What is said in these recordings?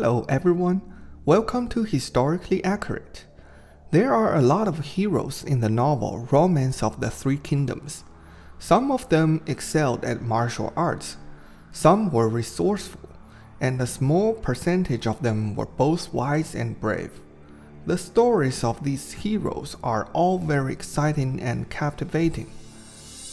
Hello everyone, welcome to Historically Accurate. There are a lot of heroes in the novel Romance of the Three Kingdoms. Some of them excelled at martial arts, some were resourceful, and a small percentage of them were both wise and brave. The stories of these heroes are all very exciting and captivating.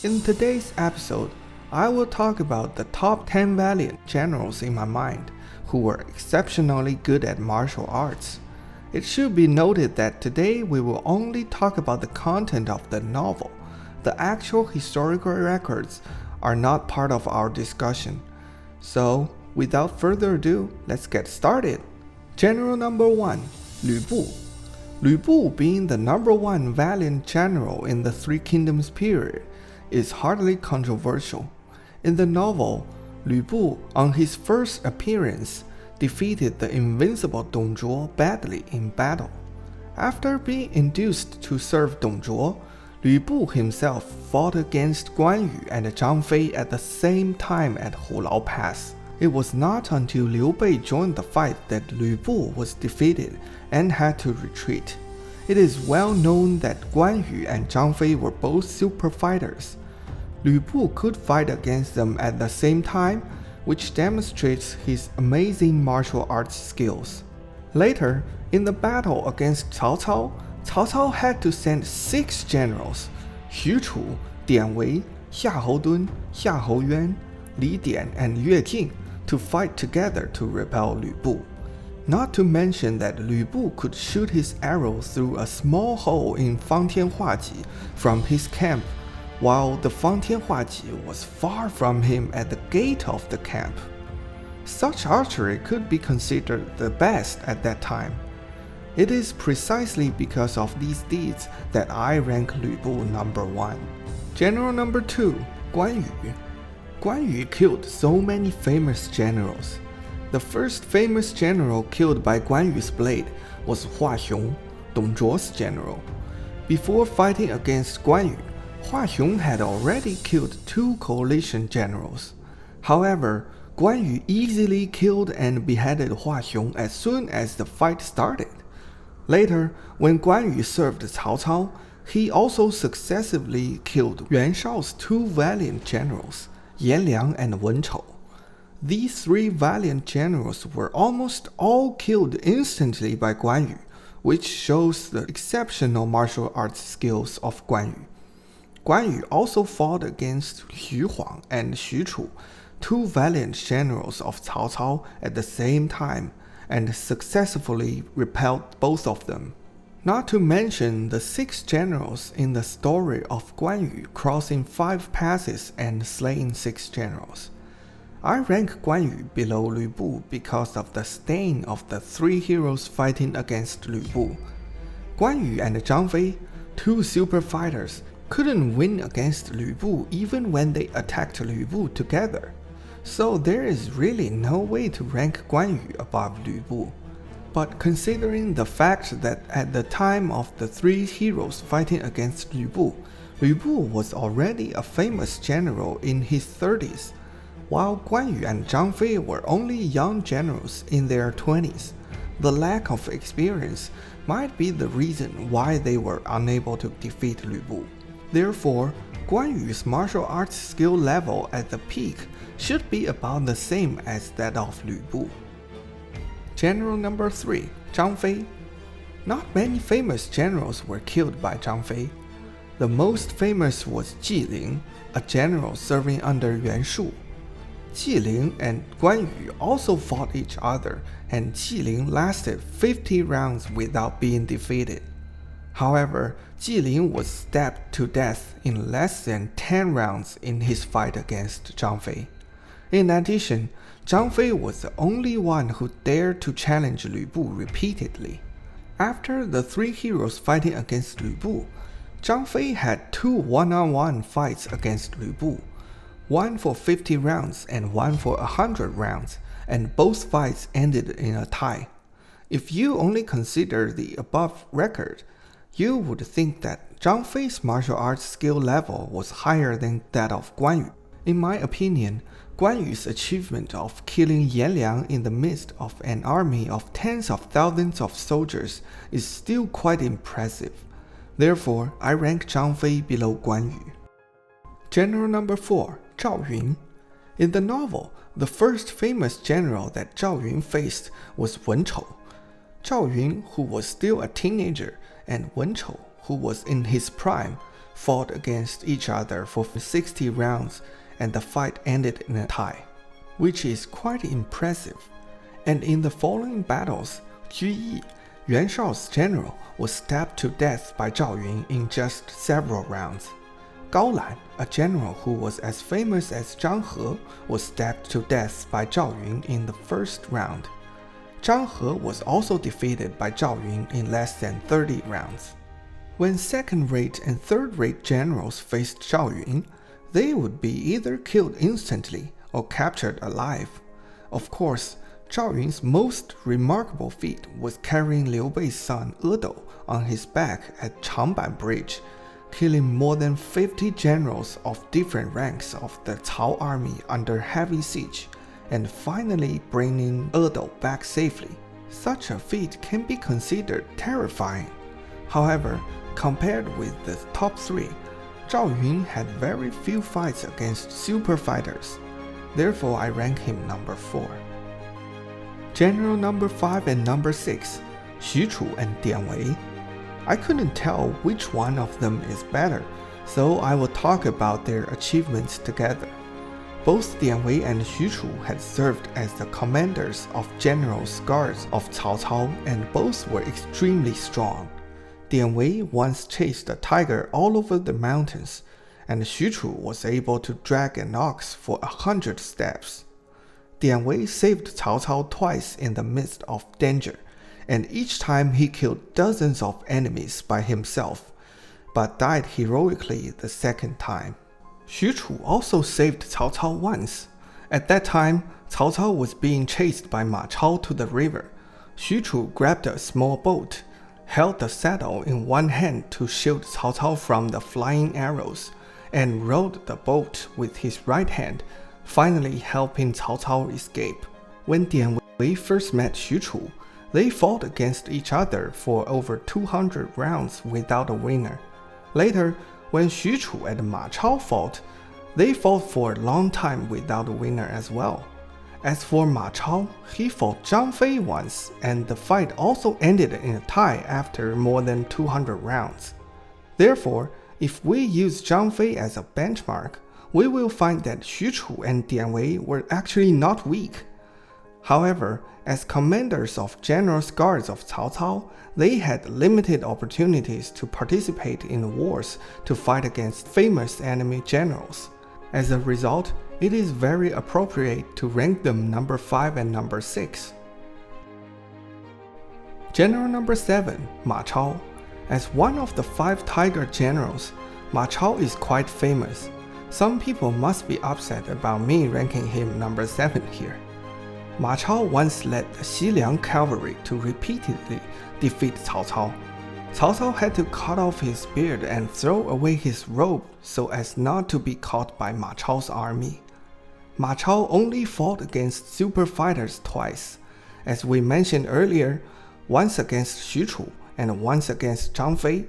In today's episode, I will talk about the top 10 valiant generals in my mind who were exceptionally good at martial arts. It should be noted that today we will only talk about the content of the novel. The actual historical records are not part of our discussion. So, without further ado, let's get started. General number 1, Lü Bu. Lü Bu, being the number 1 valiant general in the Three Kingdoms period, is hardly controversial. In the novel, Lü Bu, on his first appearance, defeated the invincible Dong Zhuo badly in battle. After being induced to serve Dong Zhuo, Lü Bu himself fought against Guan Yu and Zhang Fei at the same time at Hulao Pass. It was not until Liu Bei joined the fight that Lü Bu was defeated and had to retreat. It is well known that Guan Yu and Zhang Fei were both super fighters. Lü Bu could fight against them at the same time, which demonstrates his amazing martial arts skills. Later, in the battle against Cao Cao, Cao Cao had to send 6 generals, Xu Chu, Dian Wei, Xiahou Dun, Xiahou Yuan, Li Dian, and Yue Jing to fight together to repel Lü Bu. Not to mention that Lü Bu could shoot his arrow through a small hole in Fangtian Huaji from his camp, while the Fangtian Huaji was far from him at the gate of the camp. Such archery could be considered the best at that time. It is precisely because of these deeds that I rank Lü Bu number 1. General number 2, Guan Yu. Guan Yu killed so many famous generals. The first famous general killed by Guan Yu's blade was Hua Xiong, Dong Zhuo's general. Before fighting against Guan Yu, Hua Xiong had already killed 2 coalition generals. However, Guan Yu easily killed and beheaded Hua Xiong as soon as the fight started. Later, when Guan Yu served Cao Cao, he also successively killed Yuan Shao's 2 valiant generals, Yan Liang and Wen Chou. These 3 valiant generals were almost all killed instantly by Guan Yu, which shows the exceptional martial arts skills of Guan Yu. Guan Yu also fought against Xu Huang and Xu Chu, 2 valiant generals of Cao Cao at the same time, and successfully repelled both of them. Not to mention the 6 generals in the story of Guan Yu crossing 5 passes and slaying 6 generals. I rank Guan Yu below Lü Bu because of the stain of the 3 heroes fighting against Lü Bu. Guan Yu and Zhang Fei, 2 super fighters, couldn't win against Lü Bu even when they attacked Lü Bu together. So there is really no way to rank Guan Yu above Lü Bu. But considering the fact that at the time of the 3 heroes fighting against Lü Bu was already a famous general in his 30s, while Guan Yu and Zhang Fei were only young generals in their 20s. The lack of experience might be the reason why they were unable to defeat Lü Bu. Therefore, Guan Yu's martial arts skill level at the peak should be about the same as that of Lü Bu. General number 3, Zhang Fei. Not many famous generals were killed by Zhang Fei. The most famous was Jiling, a general serving under Yuan Shu. Jiling and Guan Yu also fought each other, and Jiling lasted 50 rounds without being defeated. However, Jiling was stabbed to death in less than 10 rounds in his fight against Zhang Fei. In addition, Zhang Fei was the only one who dared to challenge Lü Bu repeatedly. After the 3 heroes fighting against Lü Bu, Zhang Fei had 2 one-on-one fights against Lü Bu, one for 50 rounds and one for 100 rounds, and both fights ended in a tie. If you only consider the above record, you would think that Zhang Fei's martial arts skill level was higher than that of Guan Yu. In my opinion, Guan Yu's achievement of killing Yan Liang in the midst of an army of tens of thousands of soldiers is still quite impressive. Therefore, I rank Zhang Fei below Guan Yu. General number 4, Zhao Yun. In the novel, the first famous general that Zhao Yun faced was Wen Chou. Zhao Yun, who was still a teenager, and Wen Chou, who was in his prime, fought against each other for 60 rounds, and the fight ended in a tie, which is quite impressive. And in the following battles, Ju Yi, Yuan Shao's general, was stabbed to death by Zhao Yun in just several rounds. Gao Lan, a general who was as famous as Zhang He, was stabbed to death by Zhao Yun in the first round. Zhang He was also defeated by Zhao Yun in less than 30 rounds. When second-rate and third-rate generals faced Zhao Yun, they would be either killed instantly or captured alive. Of course, Zhao Yun's most remarkable feat was carrying Liu Bei's son Edou on his back at Changban Bridge, killing more than 50 generals of different ranks of the Cao army under heavy siege, and finally bringing Edou back safely. Such a feat can be considered terrifying. However, compared with the top 3, Zhao Yun had very few fights against super fighters. Therefore, I rank him number 4. General number 5 and number 6, Xu Chu and Dian Wei. I couldn't tell which one of them is better, so I will talk about their achievements together. Both Dian Wei and Xu Chu had served as the commanders of general guards of Cao Cao, and both were extremely strong. Dian Wei once chased a tiger all over the mountains, and Xu Chu was able to drag an ox for 100 steps. Dian Wei saved Cao Cao twice in the midst of danger, and each time he killed dozens of enemies by himself, but died heroically the second time. Xu Chu also saved Cao Cao once. At that time, Cao Cao was being chased by Ma Chao to the river. Xu Chu grabbed a small boat, held the saddle in one hand to shield Cao Cao from the flying arrows, and rowed the boat with his right hand, finally helping Cao Cao escape. When Dian Wei first met Xu Chu, they fought against each other for over 200 rounds without a winner. Later, when Xu Chu and Ma Chao fought, they fought for a long time without a winner as well. As for Ma Chao, he fought Zhang Fei once, and the fight also ended in a tie after more than 200 rounds. Therefore, if we use Zhang Fei as a benchmark, we will find that Xu Chu and Dian Wei were actually not weak. However, as commanders of general guards of Cao Cao, they had limited opportunities to participate in wars to fight against famous enemy generals. As a result, it is very appropriate to rank them number 5 and number 6. General number 7, Ma Chao. As one of the 5 tiger generals, Ma Chao is quite famous. Some people must be upset about me ranking him number 7 here. Ma Chao once led the Xiliang cavalry to repeatedly defeat Cao Cao. Cao Cao had to cut off his beard and throw away his robe so as not to be caught by Ma Chao's army. Ma Chao only fought against super fighters twice, as we mentioned earlier, once against Xu Chu and once against Zhang Fei.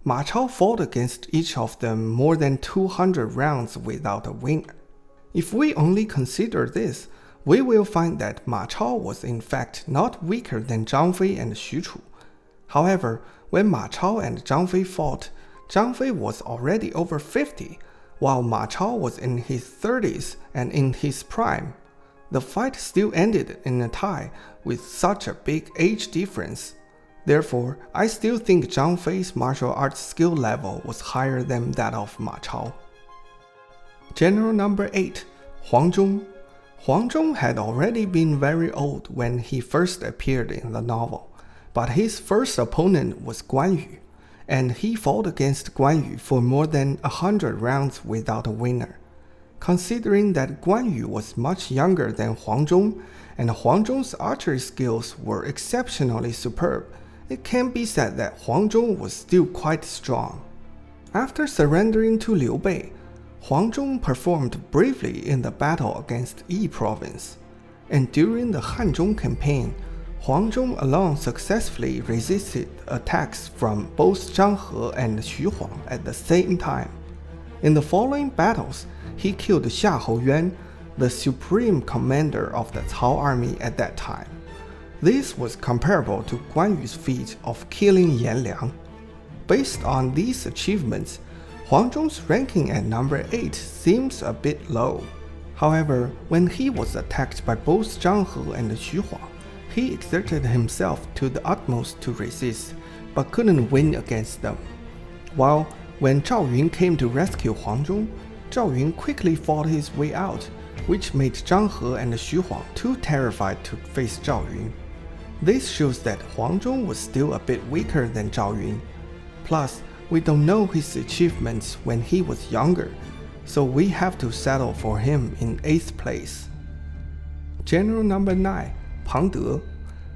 Ma Chao fought against each of them more than 200 rounds without a winner. If we only consider this, we will find that Ma Chao was in fact not weaker than Zhang Fei and Xu Chu. However, when Ma Chao and Zhang Fei fought, Zhang Fei was already over 50, while Ma Chao was in his 30s and in his prime. The fight still ended in a tie with such a big age difference. Therefore, I still think Zhang Fei's martial arts skill level was higher than that of Ma Chao. General number 8, Huang Zhong. Huang Zhong had already been very old when he first appeared in the novel, but his first opponent was Guan Yu, and he fought against Guan Yu for more than 100 rounds without a winner. Considering that Guan Yu was much younger than Huang Zhong, and Huang Zhong's archery skills were exceptionally superb, it can be said that Huang Zhong was still quite strong. After surrendering to Liu Bei, Huang Zhong performed bravely in the battle against Yi province, and during the Hanzhong campaign, Huang Zhong alone successfully resisted attacks from both Zhang He and Xu Huang at the same time. In the following battles, he killed Xiahou Yuan, the supreme commander of the Cao army at that time. This was comparable to Guan Yu's feat of killing Yan Liang. Based on these achievements, Huang Zhong's ranking at number 8 seems a bit low. However, when he was attacked by both Zhang He and Xu Huang, he exerted himself to the utmost to resist, but couldn't win against them. While when Zhao Yun came to rescue Huang Zhong, Zhao Yun quickly fought his way out, which made Zhang He and Xu Huang too terrified to face Zhao Yun. This shows that Huang Zhong was still a bit weaker than Zhao Yun. Plus, we don't know his achievements when he was younger, so we have to settle for him in 8th place. General number 9, Pang De.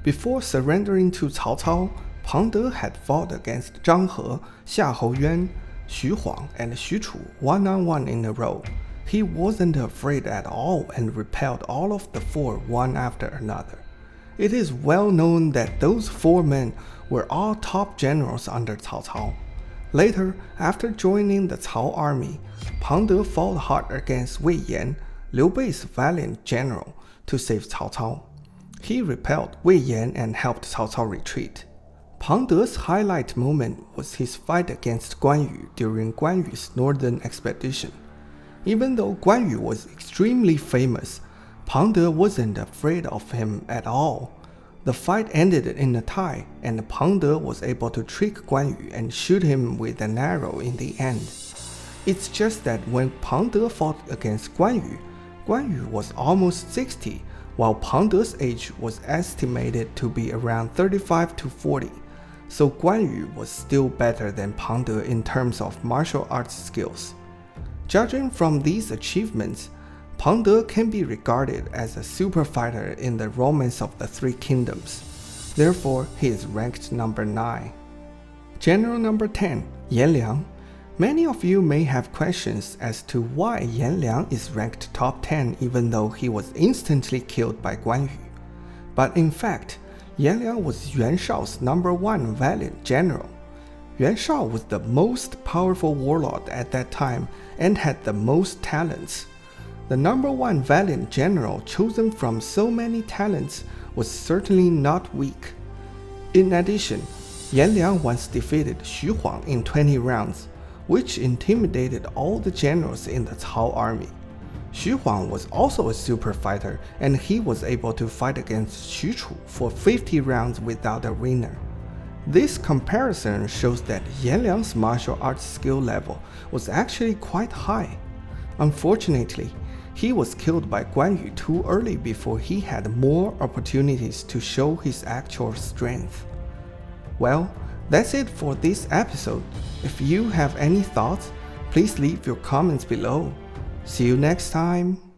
Before surrendering to Cao Cao, Pang De had fought against Zhang He, Xiahou Yuan, Xu Huang, and Xu Chu one-on-one in a row. He wasn't afraid at all and repelled all of the 4 one after another. It is well known that those 4 men were all top generals under Cao Cao. Later, after joining the Cao army, Pang De fought hard against Wei Yan, Liu Bei's valiant general, to save Cao Cao. He repelled Wei Yan and helped Cao Cao retreat. Pang De's highlight moment was his fight against Guan Yu during Guan Yu's northern expedition. Even though Guan Yu was extremely famous, Pang De wasn't afraid of him at all. The fight ended in a tie, and Pang De was able to trick Guan Yu and shoot him with an arrow in the end. It's just that when Pang De fought against Guan Yu was almost 60, while Pang De's age was estimated to be around 35 to 40, so Guan Yu was still better than Pang De in terms of martial arts skills. Judging from these achievements, Pang De can be regarded as a super fighter in the Romance of the Three Kingdoms. Therefore, he is ranked number 9. General number 10, Yan Liang. Many of you may have questions as to why Yan Liang is ranked top 10 even though he was instantly killed by Guan Yu. But in fact, Yan Liang was Yuan Shao's number 1 valiant general. Yuan Shao was the most powerful warlord at that time and had the most talents. The number 1 valiant general chosen from so many talents was certainly not weak. In addition, Yan Liang once defeated Xu Huang in 20 rounds, which intimidated all the generals in the Cao army. Xu Huang was also a super fighter, and he was able to fight against Xu Chu for 50 rounds without a winner. This comparison shows that Yan Liang's martial arts skill level was actually quite high. Unfortunately, he was killed by Guan Yu too early before he had more opportunities to show his actual strength. Well, that's it for this episode. If you have any thoughts, please leave your comments below. See you next time.